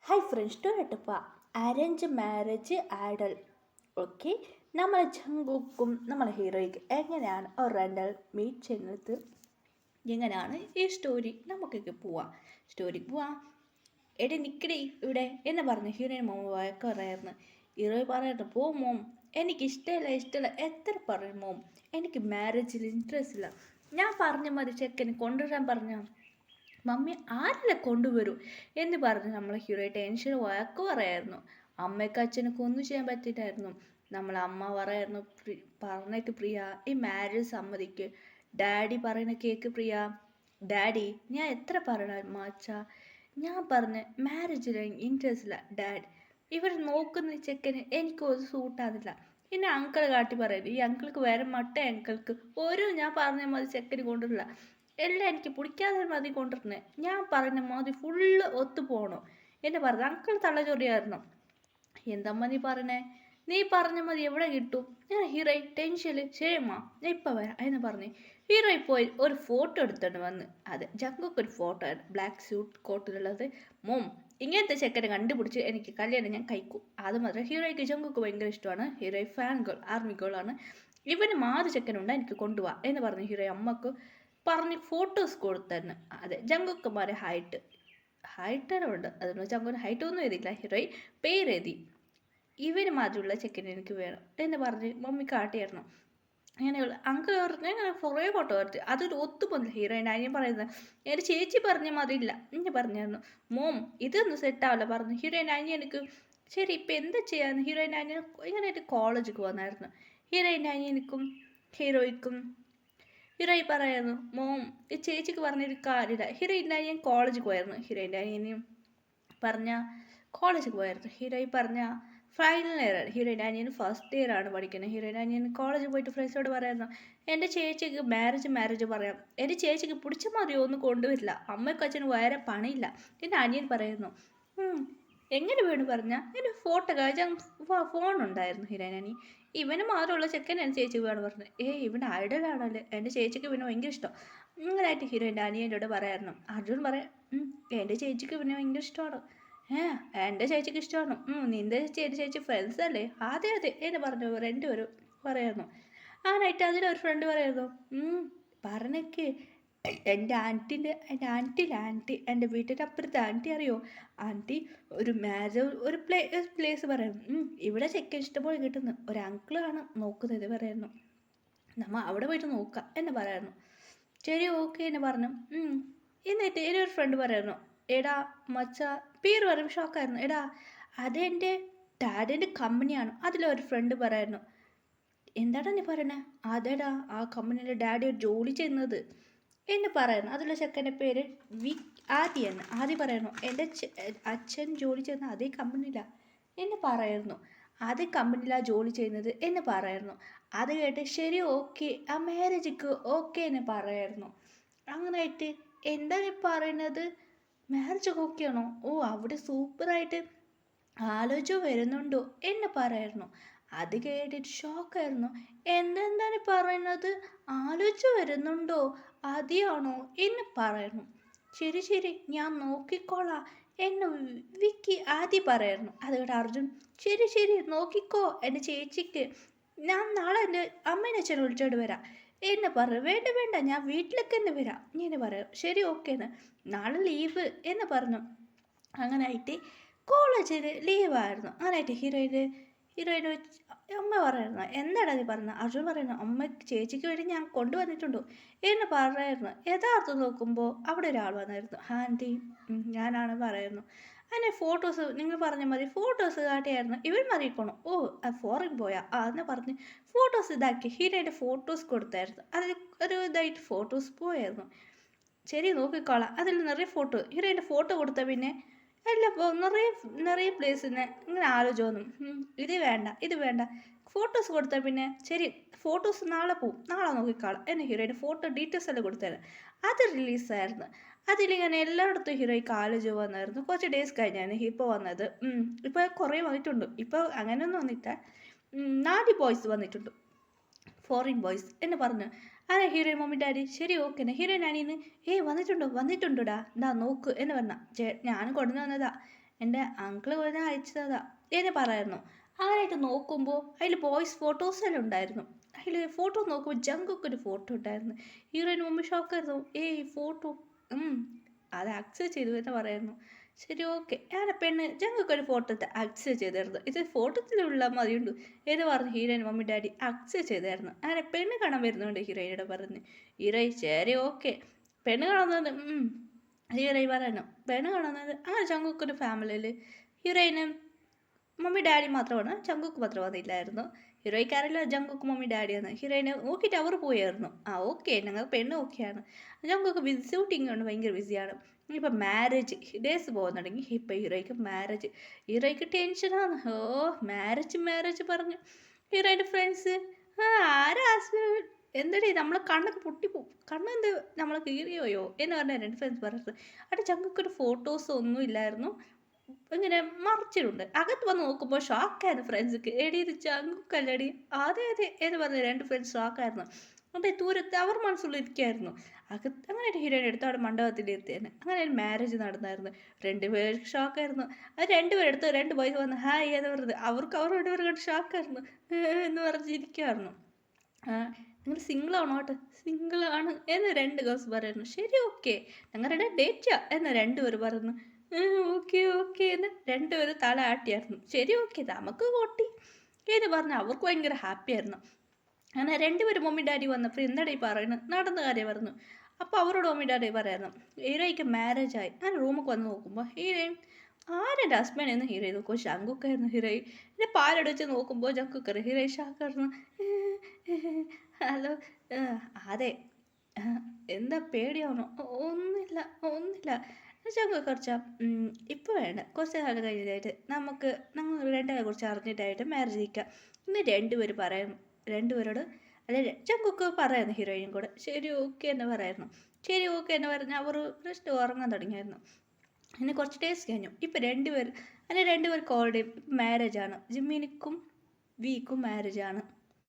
Hi friends ടൊരട്ടപ്പ arrange marriage ആഡൽ okay. നമ്മളെ ജങ്കുക്കും നമ്മളെ ഹീറോയ്ക്ക് എങ്ങനെയാണ് ഒരാണ്ടൽ മീറ്റ് ചെയ്യുന്നത്, എങ്ങനെയാണ് ഈ സ്റ്റോറി നമുക്കൊക്കെ പോവാം. സ്റ്റോറിക്ക് പോവാം. എടി നിൽക്കടി ഇവിടെ എന്നെ പറഞ്ഞു ഹീറോയിൻ മോമ വഴക്ക് പറയായിരുന്നു. ഹീറോയി പറയായിരുന്നു, പോ മോം, എനിക്ക് ഇഷ്ടമില്ല എത്ര പറയും മോം, എനിക്ക് മാരേജിൽ ഇൻട്രസ്റ്റ് ഇല്ല. ഞാൻ പറഞ്ഞ മതി ചെക്കന് കൊണ്ടുവരാൻ പറഞ്ഞ മമ്മി ആരല്ല കൊണ്ടുവരൂ എന്ന് പറഞ്ഞ് നമ്മളെ ഹീറോ ടെൻഷൻ വഴക്ക് പറയായിരുന്നു. അമ്മയ്ക്ക് അച്ഛനൊക്കെ ഒന്നും ചെയ്യാൻ പറ്റിയിട്ടായിരുന്നു. നമ്മളെ അമ്മ പറയായിരുന്നു, പറഞ്ഞേക്ക് പ്രിയ, ഈ മാരേജ് സമ്മതിക്ക്, ഡാഡി പറയുന്ന കേക്ക് പ്രിയ. ഡാഡി ഞാൻ എത്ര പറയണം മാച്ച, ഞാൻ പറഞ്ഞ മാരേജിൽ ഇൻട്രസ്റ്റ് ഇല്ല ഡാഡ്, ഇവർ നോക്കുന്ന ചെക്കന് എനിക്കൊരു സൂട്ടാകുന്നില്ല. പിന്നെ അങ്കിൾ കാട്ടി പറയുന്നത്, ഈ അങ്കിൾക്ക് വേറെ മട്ട അങ്കിൾക്ക് ഒരു ഞാൻ പറഞ്ഞ മതി ചെക്കന് കൊണ്ടുവരില്ല, എല്ലാം എനിക്ക് പിടിക്കാതെ മതി കൊണ്ടിരുന്നത്, ഞാൻ പറഞ്ഞ മതി ഫുള്ള് ഒത്തു പോകണം എന്ന് പറഞ്ഞു. അങ്കിൾ തള്ളചൊറിയായിരുന്നു. എന്തമ്മ നീ പറഞ്ഞേ, നീ പറഞ്ഞ മതി എവിടെ കിട്ടും. ഞാൻ ഹീറോയി ടെൻഷനിൽ ശരിയമ്മ ഞാൻ ഇപ്പം വരാം എന്ന് പറഞ്ഞ് ഹീറോയി പോയി ഒരു ഫോട്ടോ എടുത്തോണ്ട് വന്ന്. അത് ജങ്കുക്ക് ഒരു ഫോട്ടോ ആണ്, ബ്ലാക്ക് സ്യൂട്ട് കോട്ടിലുള്ളത്. മോം ഇങ്ങനത്തെ ചെക്കനെ കണ്ടുപിടിച്ച് എനിക്ക് കല്യാണം ഞാൻ കഴിക്കും. അത് മാത്രം ഹീറോയ്ക്ക് ജങ്കുക്ക് ഭയങ്കര ഇഷ്ടമാണ്. ഹീറോയി ഫാൻ ഗേൾ, ആർമി ഗേളാണ്. ഇവന് മാറി ചെക്കനുണ്ട് എനിക്ക് കൊണ്ടുപോവാ എന്ന് പറഞ്ഞ് ഹീറോയി അമ്മക്ക് പറഞ്ഞ് ഫോട്ടോസ് കൊടുത്തന്നെ. അതെ ജങ്കുക്കുമാരെ ഹൈറ്ററുണ്ട്, അതെന്ന് വെച്ചാൽ അങ്ങനെ ഹൈറ്റ് ഒന്നും എഴുതിയില്ല, ഹീറോയി പേരെഴുതി. ഇവന് മാത്രമുള്ള ചെക്കൻ എനിക്ക് വേണം എന്ന് പറഞ്ഞ് മമ്മി കാട്ടിയായിരുന്നു. അങ്ങനെയുള്ള അങ്കിൾ പറഞ്ഞ് അങ്ങനെ കുറേ ഫോട്ടോ എടുത്ത് അതൊരു ഒത്തുപോകുന്നില്ല. ഹീറോയിൻ്റെ അനിയൻ പറയുന്നത്, എൻ്റെ ചേച്ചി പറഞ്ഞ മതിയില്ല എന്ന് പറഞ്ഞായിരുന്നു. മോം ഇതൊന്നും സെറ്റാവില്ല പറഞ്ഞു ഹീറോയിൻ്റെ അനിയൻ. എനിക്ക് ശരി ഇപ്പം എന്താ ചെയ്യാന്ന് ഹീറോയിൻ്റെ അനിയൻ ഇങ്ങനെയായിട്ട് കോളേജിലേക്ക് വന്നായിരുന്നു. ഹീറോയിൻ്റെ അനിയനിക്കും ഹീറോയ്ക്കും ഹീറോയി പറയായിരുന്നു, മോം ഈ ചേച്ചിക്ക് പറഞ്ഞൊരു കാര്യമില്ല. ഹീറോയിൻ്റെ അനിയൻ കോളേജിൽ പോയായിരുന്നു. ഹീറോയിൻ്റെ അനിയനും പറഞ്ഞ കോളേജിൽ പോയായിരുന്നു. ഹീറോയി പറഞ്ഞ ഫൈനൽ ഇയർ ആണ്, ഹീറോയിൻ്റെ അനിയൻ ഫസ്റ്റ് ഇയർ ആണ് പഠിക്കുന്നത്. ഹീറോയിൻ്റെ അനിയൻ കോളേജിൽ പോയിട്ട് ഫ്രണ്ട്സോട് പറയായിരുന്നു, എൻ്റെ ചേച്ചിക്ക് മാരേജ് പറയാം, എൻ്റെ ചേച്ചിക്ക് പിടിച്ച മതിയോ ഒന്നും കൊണ്ടുവരില്ല, അമ്മയ്ക്കും അച്ഛനും വേറെ പണിയില്ല. എൻ്റെ അനിയൻ പറയുന്നു, എങ്ങനെ വേണം പറഞ്ഞാൽ എൻ്റെ ഫോട്ടോ കാഴ്ച ഫോൺ ഉണ്ടായിരുന്നു ഹീറോയിനാനി. ഇവന് മാത്രമുള്ള ചെക്കൻ എൻ്റെ ചേച്ചിക്ക് വേണം പറഞ്ഞു. ഇവൻ ഐഡലാണല്ലേ, എൻ്റെ ചേച്ചിക്ക് ഇവന് ഭയങ്കര ഇഷ്ടം. അങ്ങനെയായിട്ട് ഹീറോയിൻ്റെ അനിയൻ്റെ പറയായിരുന്നു. അർജുൻ പറയാം, എൻ്റെ ചേച്ചിക്ക് ഇവന് ഭയങ്കര ഇഷ്ടമാണ്. എൻ്റെ ചേച്ചിക്ക് ഇഷ്ടമാണ്. നിൻ്റെ ചേച്ചി ഫ്രണ്ട്സ് അല്ലേ? അതെ അതെ എന്ന് പറഞ്ഞു രണ്ടുപേരും പറയായിരുന്നു. അങ്ങനായിട്ട് അതിലൊരു ഫ്രണ്ട് പറയായിരുന്നു, പറഞ്ഞേക്ക് എൻ്റെ ആൻറ്റി എൻ്റെ വീട്ടിൻ്റെ അപ്പുറത്തെ ആൻറ്റി അറിയോ, ആൻറ്റി ഒരു മാരേജ് ഒരു പ്ലേസ് പറയുന്നു, ഇവിടെ ചെക്കൻ ഇഷ്ടംപോലെ കിട്ടുന്നു, ഒരു അങ്കിളാണ് നോക്കുന്നത് പറയുന്നു, നമ്മൾ അവിടെ പോയിട്ട് നോക്കാം എന്ന് പറയായിരുന്നു. ശരി ഓക്കെ എന്ന് പറഞ്ഞു. എന്നിട്ട് എൻ്റെ ഒരു ഫ്രണ്ട് പറയായിരുന്നു, എടാ മച്ച, പേര് പറയും ഷോക്കായിരുന്നു, എടാ അതെൻ്റെ ഡാഡിൻ്റെ കമ്പനിയാണ്. അതിലൊരു ഫ്രണ്ട് പറയായിരുന്നു, എന്താടാ നീ പറയണേ? അതെടാ ആ കമ്പനിയിലെ ഡാഡി ഒരു ജോലി ചെയ്യുന്നത് എന്ന് പറയുന്നു. അതിലുള്ള ചെക്കൻ്റെ പേര് ആദി എന്ന്. ആദി പറയുന്നു, എൻ്റെ അച്ഛൻ ജോലി ചെയ്യുന്ന അതേ കമ്പനിയിലാണ് എന്ന് പറയുന്നു. അതേ കമ്പനിയിലാണ് ജോലി ചെയ്യുന്നത് എന്ന് പറയുന്നു. അത് കേട്ട് ശരി ഓക്കെ, ആ മാരേജിക്ക് ഓക്കെ എന്ന് പറയായിരുന്നു. അങ്ങനെയായിട്ട് എന്താണ് ഈ പറയുന്നത്, മാരേജ് ഓക്കെയാണോ? അവിടെ സൂപ്പറായിട്ട് ആലോചിച്ച് വരുന്നുണ്ടോ എന്ന് പറയായിരുന്നു. അത് കേട്ടിട്ട് ഷോക്കായിരുന്നു. എന്താണ് പറയുന്നത്, ആലോചിച്ച് വരുന്നുണ്ടോ, അതിയാണോ എന്ന് പറയുന്നു. ശരി ഞാൻ നോക്കിക്കോളാം എന്ന് വിക്കി ആദ്യം പറയായിരുന്നു. അതുകൊണ്ട് അർജുൻ ശരി നോക്കിക്കോ എൻ്റെ ചേച്ചിക്ക്, ഞാൻ നാളെ എൻ്റെ അമ്മേനെ അച്ഛനെ വിളിച്ചോണ്ട് വരാം എന്ന് പറയും. വേണ്ട ഞാൻ വീട്ടിലേക്ക് തന്നെ വരാം ഇങ്ങനെ പറയാം. ശരി ഓക്കെ എന്ന്, നാളെ ലീവ് എന്ന് പറഞ്ഞു. അങ്ങനായിട്ട് കോളേജിൽ ലീവായിരുന്നു. അങ്ങനായിട്ട് ഹീറോയിന് അമ്മ പറയുന്നു, എന്താടാ നീ പറയുന്നത്? അർജുൻ പറയുന്നു, അമ്മ ചേച്ചിക്ക് വേണ്ടി ഞാൻ കൊണ്ടുവന്നിട്ടുണ്ടോ എന്ന് പറയുന്നു. യഥാർത്ഥം നോക്കുമ്പോൾ അവിടെ ഒരാൾ വന്നായിരുന്നു. ആൻറ്റി ഞാനാണ് പറയുന്നു. അങ്ങനെ ഫോട്ടോസ് നിങ്ങൾ പറഞ്ഞ മതി ഫോട്ടോസ് കാട്ടിയായിരുന്നു. ഇവൻ മറിയിക്കോണം, ഫോറിൻ പോയാ എന്ന് പറഞ്ഞ് ഫോട്ടോസ് ഇതാക്കി ഹീറോയുടെ ഫോട്ടോസ് കൊടുത്തായിരുന്നു. അതിൽ ഒരു ഇതായിട്ട് ഫോട്ടോസ് പോയായിരുന്നു. ശരി നോക്കിക്കോളാം, അതിൽ നിറയെ ഫോട്ടോ, ഹീറോയിൻ്റെ ഫോട്ടോ കൊടുത്ത പിന്നെ എല്ലാം നിറയെ പ്ലേസിന് ഇങ്ങനെ ആലോചിച്ചു. ഇത് വേണ്ട ഫോട്ടോസ് കൊടുത്താൽ പിന്നെ ശരി ഫോട്ടോസ് നാളെ പോവും, നാളെ നോക്കിക്കോളാം എന്ന് ഹീറോയിൻ്റെ ഫോട്ടോ ഡീറ്റെയിൽസ് എല്ലാം കൊടുത്തായിരുന്നു. അത് റിലീസായിരുന്നു. അതിലിങ്ങനെ എല്ലായിടത്തും ഹീറോയ്ക്ക് ആലോചിച്ച് വന്നായിരുന്നു. കുറച്ച് ഡേയ്സ് കഴിഞ്ഞായിരുന്നു ഇപ്പോൾ വന്നത്. ഇപ്പോൾ കുറേ വന്നിട്ടുണ്ട്. ഇപ്പോൾ അങ്ങനെയൊന്നും വന്നില്ല, 4 ബോയ്സ് വന്നിട്ടുണ്ട്, ഫോറിൻ ബോയ്സ് എന്ന് പറഞ്ഞു. ആരാ ഹീറോയിൻ മമ്മി ഡാഡി? ശരി ഓക്കെ ഹീറോയിൻ അനിന്ന് വന്നിട്ടുണ്ടോടാ, എന്താ നോക്ക് എന്ന് പറഞ്ഞ. ഞാൻ കൊണ്ടുവന്നു വന്നതാ എൻ്റെ അങ്കിള് ഒരു അയച്ചതാ എന്ന് പറയായിരുന്നു. അങ്ങനെയായിട്ട് നോക്കുമ്പോൾ അതിൽ ബോയ്സ് ഫോട്ടോസെല്ലാം ഉണ്ടായിരുന്നു. അതിൽ ഫോട്ടോ നോക്കുമ്പോൾ ജങ്കൊക്കെ ഒരു ഫോട്ടോ ഉണ്ടായിരുന്നു. ഹീറോയിന് മുമ്പ് ഷോക്കായിരുന്നു. ഏയ് ഫോട്ടോ അത് ആക്സെപ്റ്റ് ചെയ്തു എന്ന് പറയായിരുന്നു. ശരി ഓക്കെ ഞാൻ പെണ്ണ് ജങ്കൊക്കെ ഒരു ഫോട്ടോ ആക്സെപ്റ്റ് ചെയ്തായിരുന്നു. ഇത് ഫോട്ടോത്തിലുള്ള മതിയുണ്ട് എന്ന് പറഞ്ഞു ഹീറോയിൻ മമ്മി ഡാഡി ആക്സെപ്റ്റ് ചെയ്തായിരുന്നു. അങ്ങനെ പെണ്ണ് കാണാൻ വരുന്നുണ്ട് ഹീറോയിനോട് പറഞ്ഞു. ഹീറോയിൻ ശരി ഓക്കെ പെണ്ണ് കാണുന്നത് ഹീറോയിൻ പറയുന്നു. പെണ്ണ് കാണുന്നത് അങ്ങനെ ജങ്കൊക്കെ ഒരു ഫാമിലിയിൽ ഹീറോയിനും മമ്മി ഡാഡി മാത്രമാണ്, ജങ്കുക്ക് മാത്രം വന്നില്ലായിരുന്നു. ഹീറോയ്ക്കാരല്ല ജങ്കുക്ക് മമ്മി ഡാഡിയാണ്. ഹീറോയിനെ നോക്കിയിട്ട് അവർ പോയായിരുന്നു. ഓക്കെ ഞങ്ങൾ പെണ്ണ് ഓക്കെയാണ്. ജങ്കുക്ക് ബിസി ഷൂട്ടിങ് കൊണ്ട് ഭയങ്കര ബിസിയാണ്. ഇപ്പം മാരേജ് ഡേയ്സ് പോകുന്നുണ്ടെങ്കിൽ ഇപ്പം ഹീറോയ്ക്ക് മാരേജ്. ഹീറോയ്ക്ക് ടെൻഷനാണ്. മാരേജ് പറഞ്ഞു. ഹീറോയുടെ ഫ്രണ്ട്സ് ആരാ എന്തടി നമ്മളെ കണ്ണൊക്കെ പൊട്ടിപ്പോവും, കണ്ണെന്ത് നമ്മളെ കീറിയോയോ എന്ന് പറഞ്ഞാൽ രണ്ട് ഫ്രണ്ട്സ് പറഞ്ഞത്. അവിടെ ജങ്കുക്കൊരു ഫോട്ടോസ് ഒന്നും ഇല്ലായിരുന്നു, ഇങ്ങനെ മറിച്ചിട്ടുണ്ട്. അകത്ത് വന്ന് നോക്കുമ്പോൾ ഷോക്കായിരുന്നു ഫ്രണ്ട്സിക്ക്. എടി ഇത് ചങ്കുക്കല്ലടി. അതെ അതെ എന്ന് പറഞ്ഞ് രണ്ട് ഫ്രണ്ട്സ് ഷോക്കായിരുന്നു. അപ്പോൾ ദൂരത്ത് അവർ മനസ്സുള്ളിരിക്കുകയായിരുന്നു. അകത്ത് അങ്ങനെ ഹീറോയിൻ എടുത്ത് അവിടെ മണ്ഡപത്തിലിരുത്തിയാണ്. അങ്ങനെ ഒരു മാരേജ് നടന്നായിരുന്നു. രണ്ടുപേർക്ക് ഷോക്കായിരുന്നു. അത് രണ്ടുപേരെടുത്ത് രണ്ട് ബോയ്സ് വന്ന് ഹായ് എന്ന് പറഞ്ഞത് അവർക്ക് അവർ രണ്ടുപേരും കണ്ട് ഷോക്കായിരുന്നു എന്ന് പറഞ്ഞിരിക്കുമായിരുന്നു. നിങ്ങൾ സിംഗിളാണോ കേട്ടോ? സിംഗിളാണ് എന്ന് രണ്ട് ഗേൾസ് പറയുന്നു. ശരി ഓക്കെ ഞങ്ങളുടെ ഡേറ്റാ എന്ന് രണ്ടുപേർ പറയുന്നു. ഓക്കെ ഓക്കെ എന്ന് രണ്ടുപേരും തല ആട്ടിയായിരുന്നു. ശരി ഓക്കെ നമുക്ക് കോട്ടി എന്ന് പറഞ്ഞ് അവർക്ക് ഭയങ്കര ഹാപ്പി ആയിരുന്നു. അങ്ങനെ രണ്ടുപേരും മമ്മി ഡാഡി വന്നപ്പോൾ എന്താടി പറയുന്നത് നടന്ന കാര്യം പറഞ്ഞു. അപ്പോൾ അവരോട് മമ്മി ഡാഡി പറയായിരുന്നു ഹീറോയ്ക്ക് മാരേജ് ആയി. ഞാൻ റൂമൊക്കെ വന്ന് നോക്കുമ്പോൾ ഹീറോയിൻ ആരെൻ്റെ ഹസ്ബൻഡ് എന്ന് ഹീറോയിൻ നോക്കുമ്പോൾ ശങ്കുക്കായിരുന്നു. ഹീറോയിൻ എന്നെ പാലടിച്ച് നോക്കുമ്പോൾ ജങ്കുക്കറി ഹീറോയിൻ ഷാക്കായിരുന്നു. ഹലോ അതെ എന്താ പേടിയാവണോ? ഒന്നുമില്ല ഒന്നുമില്ല ചങ്ക കുറച്ച് ഇപ്പോൾ വേണ്ട കുറച്ച് കാലം കഴിഞ്ഞതായിട്ട് നമുക്ക് ഞങ്ങൾ രണ്ടുപേരെ കുറിച്ച് അറിഞ്ഞിട്ടായിട്ട് മാരേജ് കഴിക്കാം ഇന്ന് രണ്ടുപേർ പറയുന്നു. രണ്ടുപേരോട് അല്ലെ ചങ്കൊക്കെ പറയുന്നു ഹീറോയിനും കൂടെ. ശരി ഓക്കെ എന്ന് പറയായിരുന്നു. ശരി ഓക്കെ എന്ന് പറഞ്ഞ് അവർ ജസ്റ്റ് ഉറങ്ങാൻ തുടങ്ങിയായിരുന്നു. പിന്നെ കുറച്ച് ഡേയ്സ് കഴിഞ്ഞു. ഇപ്പം രണ്ടുപേർ രണ്ടുപേർക്ക് ഓൾറെഡി മാരേജാണ്. ജിമ്മിനിക്കും വീക്കും മാരേജാണ്.